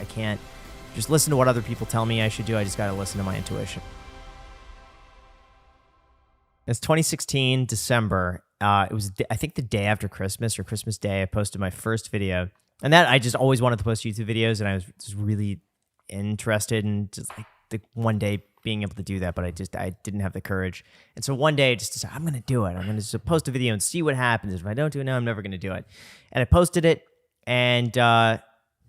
I can't just listen to what other people tell me I should do. I just got to listen to my intuition. It's 2016, December. It was, I think, the day after Christmas or Christmas Day, I posted my first video. And that I just always wanted to post YouTube videos, and I was just really interested in just like one day being able to do that, but I didn't have the courage. And so one day I just decided, I'm going to do it. I'm going to just post a video and see what happens. If I don't do it now, I'm never going to do it. And I posted it, and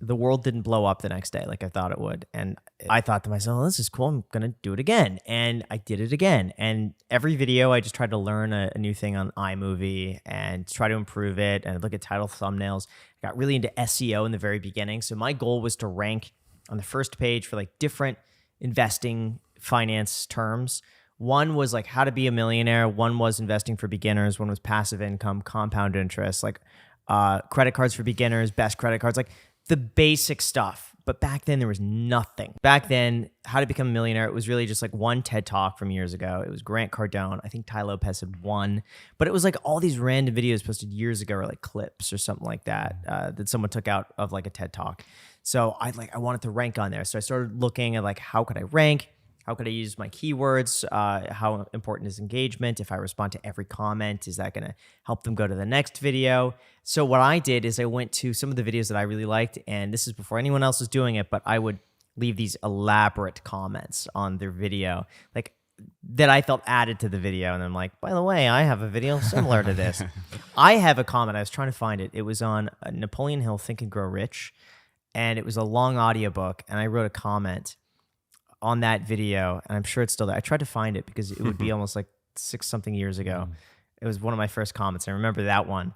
the world didn't blow up the next day like I thought it would. And I thought to myself, oh, this is cool. I'm going to do it again. And I did it again. And every video, I just tried to learn a new thing on iMovie and try to improve it and look at title thumbnails. I got really into SEO in the very beginning. So my goal was to rank on the first page for like different investing finance terms. One was like how to be a millionaire. One was investing for beginners. One was passive income, compound interest, like credit cards for beginners, best credit cards, like the basic stuff. But back then there was nothing. Back then, how to become a millionaire, it was really just like one TED Talk from years ago. It was Grant Cardone. I think Ty Lopez had one, but it was like all these random videos posted years ago, or like clips or something like that, that someone took out of like a TED Talk. So I wanted to rank on there. So I started looking at like, how could I rank? How could I use my keywords? How important is engagement? If I respond to every comment, is that going to help them go to the next video? So what I did is I went to some of the videos that I really liked, and this is before anyone else was doing it, but I would leave these elaborate comments on their video, like that I felt added to the video. And I'm like, by the way, I have a video similar to this. I have a comment. I was trying to find it. It was on Napoleon Hill, Think and Grow Rich, and it was a long audiobook, and I wrote a comment on that video, and I'm sure it's still there. I tried to find it because it would be almost like 6-something years ago. It was one of my first comments. I remember that one.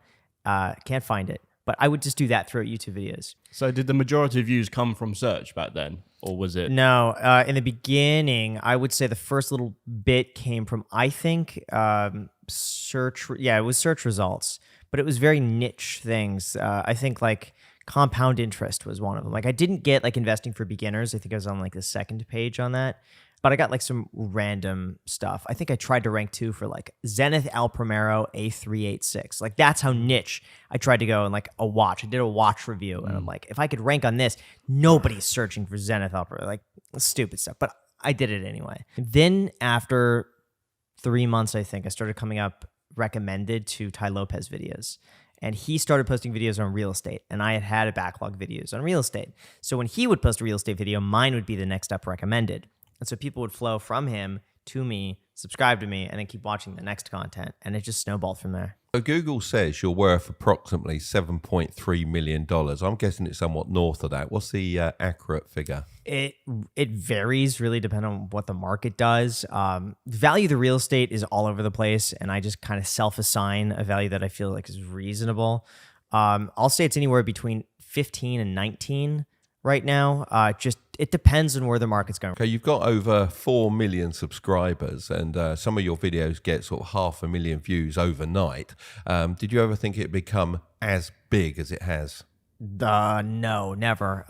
Can't find it, but I would just do that throughout YouTube videos. So did the majority of views come from search back then, or was it? No, in the beginning, I would say the first little bit came from, I think, search. Yeah, it was search results, but it was very niche things. I think like compound interest was one of them. Like I didn't get like investing for beginners. I think I was on like the second page on that, but I got like some random stuff. I think I tried to rank too for like Zenith Al Primero A386. Like that's how niche I tried to go. And like a watch, I did a watch review, and I'm like, if I could rank on this, nobody's searching for Zenith Al Primero, like stupid stuff, but I did it anyway. Then after 3 months, I think I started coming up recommended to Ty Lopez videos. And he started posting videos on real estate, and I had a backlog of videos on real estate. So when he would post a real estate video, mine would be the next up recommended. And so people would flow from him to me, subscribe to me, and then keep watching the next content. And it just snowballed from there. So Google says you're worth approximately $7.3 million. I'm guessing it's somewhat north of that. What's the accurate figure? It varies really depending on what the market does. Value of the real estate is all over the place, and I just kind of self-assign a value that I feel like is reasonable. I'll say it's anywhere between 15 and 19 right now. Just it depends on where the market's going. Okay, you've got over 4 million subscribers, and some of your videos get sort of 500,000 views overnight. Did you ever think it'd become as big as it has? No, never.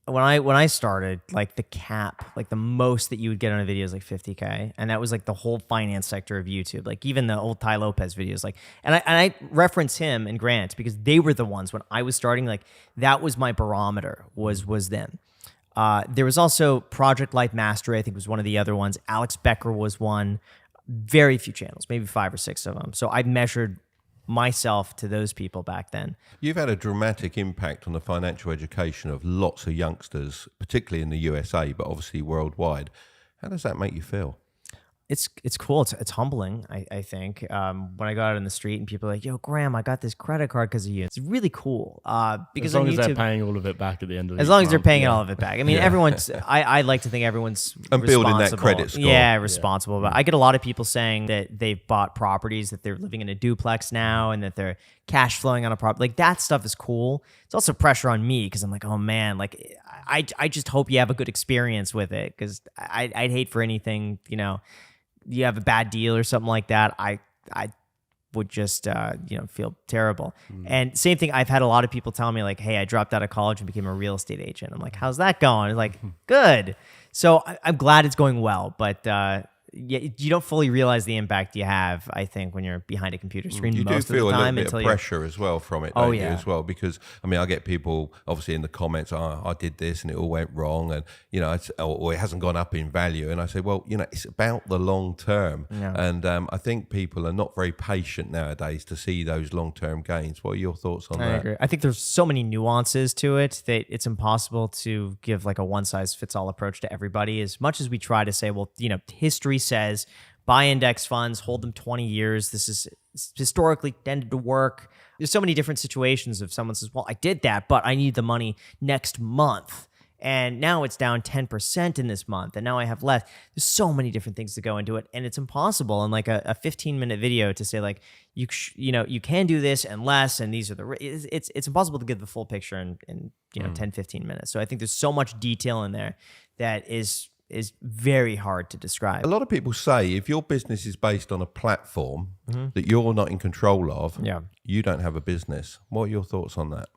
When I started, like the cap, like the most that you would get on a video is like 50K, and that was like the whole finance sector of YouTube. Like even the old Ty Lopez videos, like, and I reference him and Grant because they were the ones when I was starting. Like that was my barometer. Was them. There was also Project Life Mastery. I think was one of the other ones. Alex Becker was one. Very few channels, maybe 5 or 6 of them. So I measured myself to those people back then. You've had a dramatic impact on the financial education of lots of youngsters, particularly in the USA, but obviously worldwide. How does that make you feel? It's cool. It's humbling, I think. When I go out in the street and people are like, yo, Graham, I got this credit card because of you. It's really cool. Because as long on as YouTube, they're paying all of it back at the end of the as long as they're paying all of it back. I mean, everyone's, I like to think everyone's and building that credit score. Yeah, responsible. But I get a lot of people saying that they've bought properties, that they're living in a duplex now, and that they're cash flowing on a property. Like that stuff is cool. It's also pressure on me because I'm like, oh man, like I just hope you have a good experience with it, because I'd hate for anything, you have a bad deal or something like that, I would just feel terrible. And same thing, I've had a lot of people tell me like, hey, I dropped out of college and became a real estate agent. I'm like, how's that going? Like, good. So I'm glad it's going well, but you don't fully realize the impact you have, I think, when you're behind a computer screen You do most feel of a the little time bit of until pressure as well from it, Oh, don't you, yeah. as well? Because, I mean, I get people obviously in the comments, oh, I did this and it all went wrong and, you know, or it hasn't gone up in value. And I say, well, you know, it's about the long term. Yeah. And I think people are not very patient nowadays to see those long-term gains. What are your thoughts on I that? agree. I think there's so many nuances to it that it's impossible to give like a one-size-fits-all approach to everybody. As much as we try to say, well, you know, history says buy index funds, hold them 20 years. This is historically tended to work. There's so many different situations if someone says, well, I did that, but I need the money next month. And now it's down 10% in this month, and now I have less. There's so many different things to go into it, and it's impossible in like a 15-minute video to say like you know you can do this and less, and these are the it's impossible to give the full picture in 10, 15 minutes. So I think there's so much detail in there that is very hard to describe. A lot of people say if your business is based on a platform that you're not in control of, Yeah. you don't have a business. What are your thoughts on that?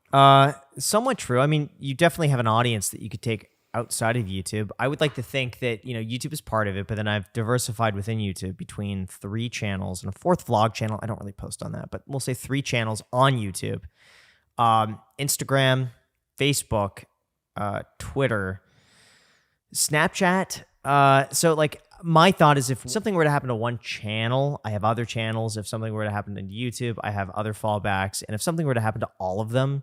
Somewhat true. I mean, you definitely have an audience that you could take outside of YouTube. I would like to think that, you know, YouTube is part of it, but then I've diversified within YouTube between 3 channels and a 4th vlog channel. I don't really post on that, but we'll say 3 channels on YouTube. Instagram, Facebook, Twitter, Snapchat. So like my thought is if something were to happen to one channel, I have other channels. If something were to happen to YouTube, I have other fallbacks. And if something were to happen to all of them,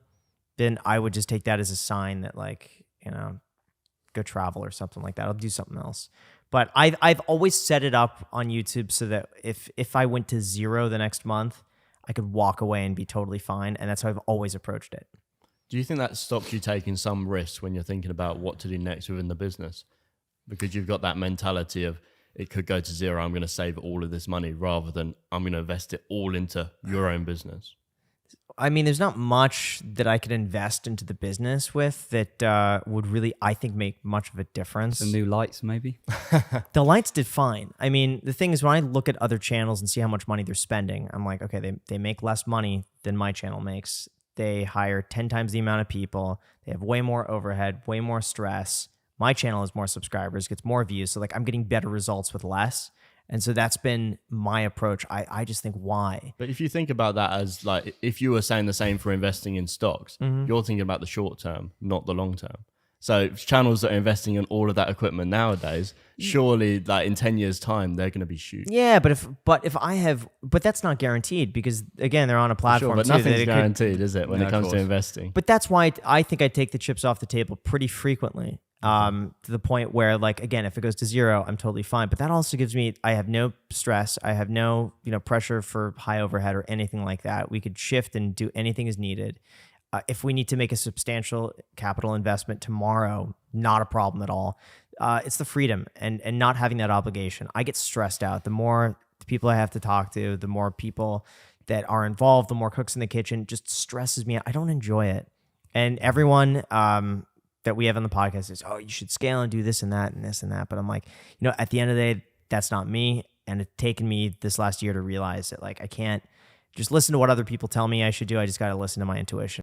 then I would just take that as a sign that like, you know, go travel or something like that. I'll do something else. But I've always set it up on YouTube so that if I went to 0 the next month, I could walk away and be totally fine. And that's how I've always approached it. Do you think that stops you taking some risks when you're thinking about what to do next within the business? Because you've got that mentality of it could go to 0, I'm going to save all of this money, rather than I'm going to invest it all into your own business. I mean, there's not much that I could invest into the business with that would really, I think, make much of a difference. Some new lights, maybe. The lights did fine. I mean, the thing is, when I look at other channels and see how much money they're spending, I'm like, okay, they make less money than my channel makes. They hire 10 times the amount of people. They have way more overhead, way more stress. My channel has more subscribers, gets more views. So like I'm getting better results with less. And so that's been my approach. I just think, why? But if you think about that as like, if you were saying the same for investing in stocks, you're thinking about the short term, not the long term. So channels that are investing in all of that equipment nowadays, surely like in 10 years time, they're going to be huge. Yeah, but that's not guaranteed because again, they're on a platform. Sure, but too, that nothing's it could- guaranteed, is it, when No, it of comes to course. investing? But that's why I think I take the chips off the table pretty frequently. To the point where, like, again, if it goes to 0, I'm totally fine. But that also gives me, I have no stress. I have no, pressure for high overhead or anything like that. We could shift and do anything as needed. If we need to make a substantial capital investment tomorrow, not a problem at all. It's the freedom and not having that obligation. I get stressed out. The more people I have to talk to, the more people that are involved, the more cooks in the kitchen, just stresses me out. I don't enjoy it. And everyone that we have on the podcast says, oh, you should scale and do this and that and this and that. But I'm like, at the end of the day, that's not me. And it's taken me this last year to realize that like I can't just listen to what other people tell me I should do. I just got to listen to my intuition.